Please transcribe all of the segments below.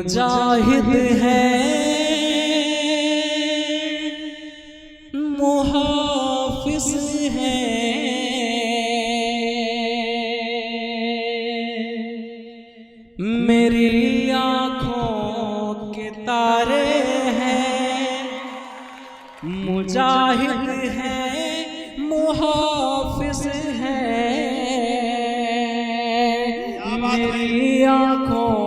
मुजाहिद है मुहाफिज है मेरी आँखों के तारे हैं। मुजाहिद है मुहाफिज है मेरी आँखों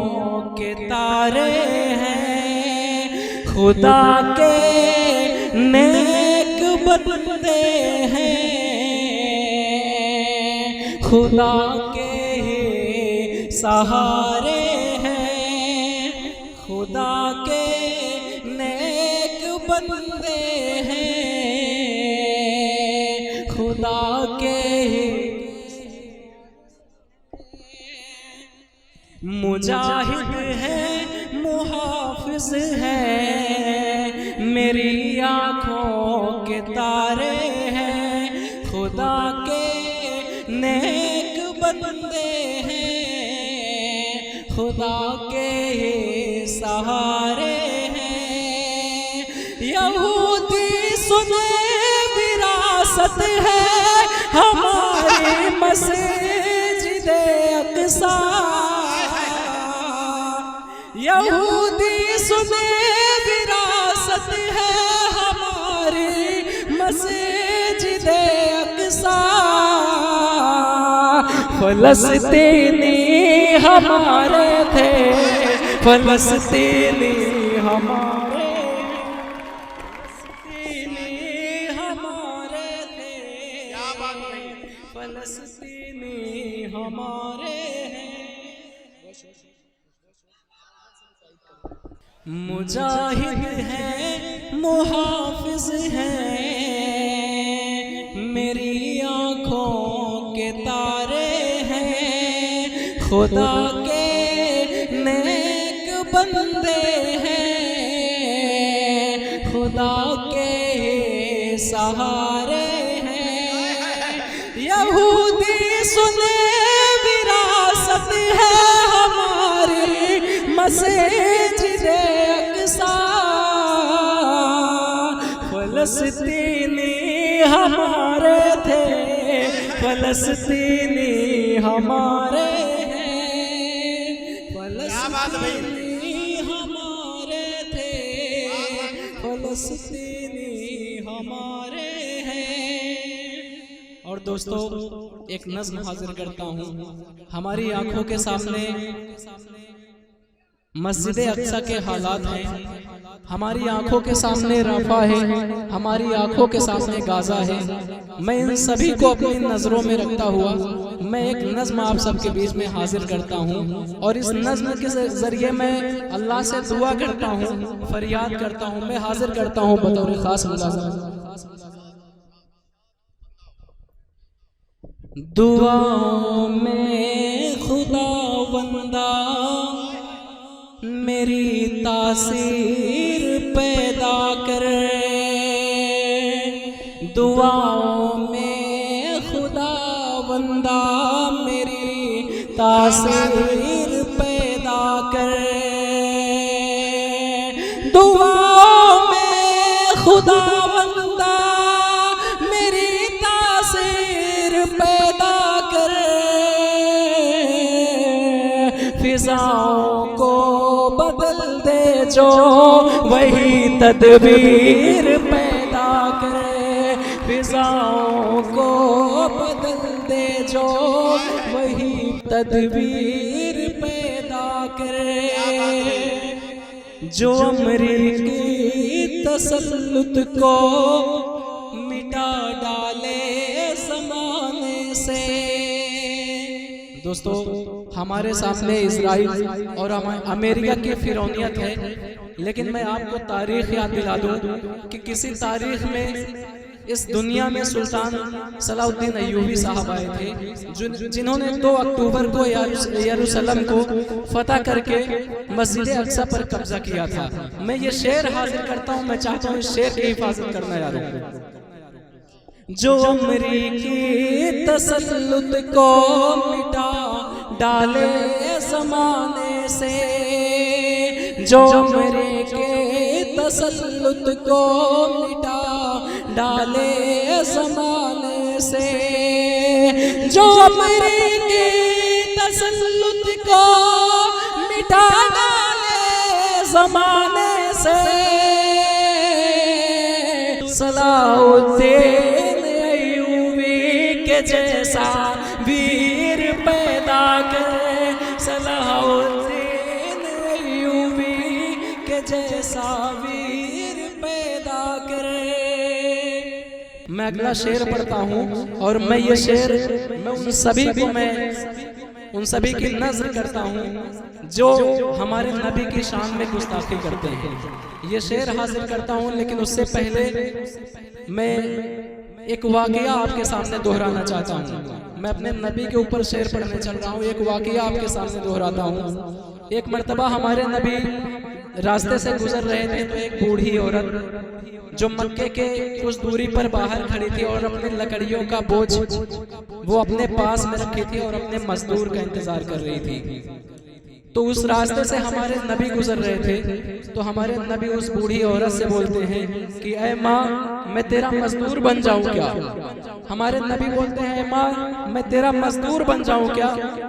के तारे हैं। खुदा के नेक बंदे हैं, खुदा के ही सहारे हैं। खुदा के नेक बंदे हैं, खुदा के ही। मुजाहिद है मुहाफिज है मेरी आँखों के तारे हैं। खुदा के नेक बंदे हैं, खुदा के ही सहारे हैं। यहूदी सुने विरासत है हमारी मस्जिद अक़सा। यहूदी सुने विरासत है हमारी मस्जिद अक़सा। फ़लस्तीनी हमारे थे, फ़लस्तीनी हमारे, फ़लस्तीनी हमारे थे, फ़लस्तीनी हमारे हैं। मुजाहिद है मुहाफिज है मेरी आँखों के तारे हैं। खुदा के नेक बंदे हैं, खुदा के ही सहारे हैं। यहूदी सुने विरासत है हमारी मस्जिद अक़सा। फ़लस्तीनी हमारे थे, फ़लस्तीनी हमारे हैं। फ़लस्तीनी हमारे थे, फ़लस्तीनी हमारे हैं। और दोस्तों एक नज़्म हाजिर करता हूँ। हमारी आंखों के सामने मस्जिद अक़सा के हालात हैं, हमारी आंखों के सामने रफ़ा है, हमारी आंखों के सामने गाज़ा है। मैं इन सभी को अपनी नज़रों में रखता हुआ मैं एक नज़्म आप सबके बीच में हाजिर करता हूँ। और इस नज़्म के ज़रिए मैं अल्लाह से दुआ करता हूँ, फरियाद करता हूँ, मैं हाजिर करता हूँ बतौर ख़ास मुलाज़िम। दुआओं में खुदावंदा मेरी तासीर पैदा कर। दुआओं में खुदावंदा मेरी तासीर पैदा कर। दुआओं में खुदावंदा मेरी तासीर पैदा कर। फिजाओं को बदल दे जो वही तदबीर पैदा करे। फिजाओं को बदल दे जो वही तदबीर पैदा करे। जो अमरीकी तसल्लुत को मिटा डाले ज़माने से। दोस्तों हमारे सामने इजराइल और अमेरिका की फिरौनियत है, लेकिन मैं आपको तारीख याद दिला दूं कि किसी तारीख में इस दुनिया में सुल्तान सलाउद्दीन अय्यूबी साहब आए थे, जिन्होंने 2 अक्टूबर को यरूशलेम को फतह करके मस्जिद अक़सा पर कब्जा किया था। मैं ये शेर हाजिर करता हूँ, मैं चाहता हूँ इस शेर की हिफाजत करना यारों। जो अमरीकी तसल्लुत को मिटा डाले ज़माने से, जो मेरे के तसल्लुत को मिटा डाले ज़माने से, जो मेरे के तसल्लुत को मिटा डाले ज़माने से, सलाहुद्दीन अय्यूबी के जैसा वीर पैदा करे, सलाहुद्दीन अय्यूबी के जैसा वीर पैदा करे। मैं अगला शेर पढ़ता हूँ और मैं ये शेर उन सभी की नज़र करता हूँ जो हमारे नबी की शान में गुस्ताखी करते हैं। ये शेर हासिल करता हूँ, लेकिन उससे पहले मैं एक वाक़या आपके सामने दोहराना चाहता हूँ। मैं अपने नबी के ऊपर शेर पढ़ने चल रहा हूँ, एक वाक़या आपके सामने दोहराता हूँ। एक मर्तबा हमारे नबी रास्ते से गुजर रहे थे तो एक बूढ़ी औरत जो मक्के के कुछ दूरी पर बाहर खड़ी थी और अपने लकड़ियों का बोझ वो अपने पास में रखी थी और अपने मजदूर का इंतजार कर रही थी। तो उस रास्ते से हमारे नबी गुजर रहे थे तो हमारे नबी उस बूढ़ी औरत से बोलते हैं कि ऐ माँ, मैं तेरा मजदूर बन जाऊं क्या? हमारे नबी बोलते हैं माँ, मैं तेरा मजदूर बन जाऊं क्या?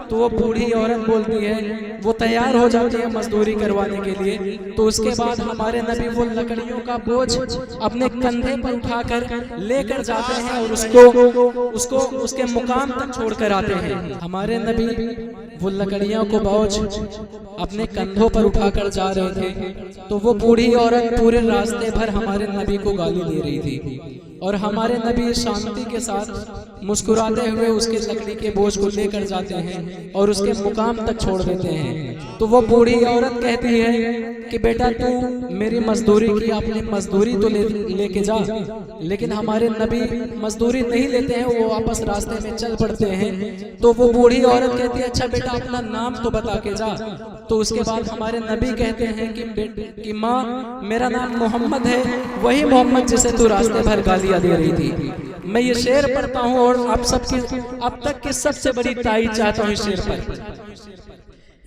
तो वो बूढ़ी औरत बोलती है, वो तैयार हो जाती है मजदूरी करवाने के लिए। तो उसके बाद हमारे नबी वो लकड़ियों का बोझ अपने कंधे पर उठाकर लेकर जाते हैं और उसको उसके मुकाम तक छोड़कर आते हैं। हमारे नबी वो लकड़ियों को बोझ अपने कंधों पर उठाकर जा रहे थे तो वो बूढ़ी औरत पूरे रास्ते भर हमारे नबी को गाली दे रही थी और हमारे नबी शांति के साथ मुस्कुराते हुए उसके लकड़ी के बोझ को लेकर जाते हैं और उसके मुकाम तक छोड़ देते हैं। तो वो बूढ़ी औरत कहती है कि बेटा तू मेरी मजदूरी की, अपनी मजदूरी तो लेके जा। लेकिन हमारे नबी मजदूरी नहीं लेते हैं, वो वापस रास्ते में चल पड़ते हैं। तो वो बूढ़ी औरत कहती है अच्छा बेटा अपना नाम तो बता के जा। तो उसके बाद हमारे नबी कहते हैं कि माँ, मेरा नाम मोहम्मद है, वही मोहम्मद जिसे तू रास्ते भर गालियां दे रही थी। मैं ये शेर पढ़ता हूँ और आप सबकी अब तक की सबसे बड़ी ताईद चाहता हूँ इस शेर पर।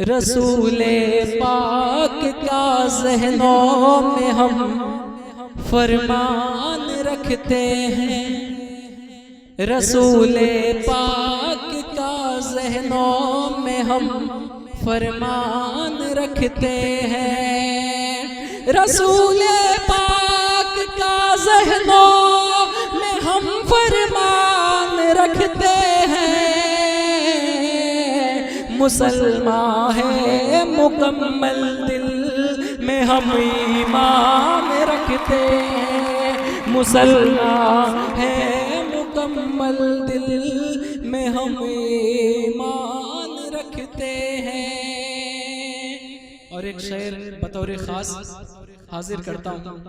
रसूले पाक का ज़हनों में हम फरमान रखते हैं, रसूले पाक का ज़हनों में हम फरमान रखते हैं, रसूले पाक का ज़हनों में हम फरमान रखते हैं। मुसलमान है मुकम्मल दिल में हम ईमान रखते हैं, मुसलमान है मुकम्मल दिल में हम ईमान रखते हैं। और एक शेर बतौर खास हाजिर करता हूँ।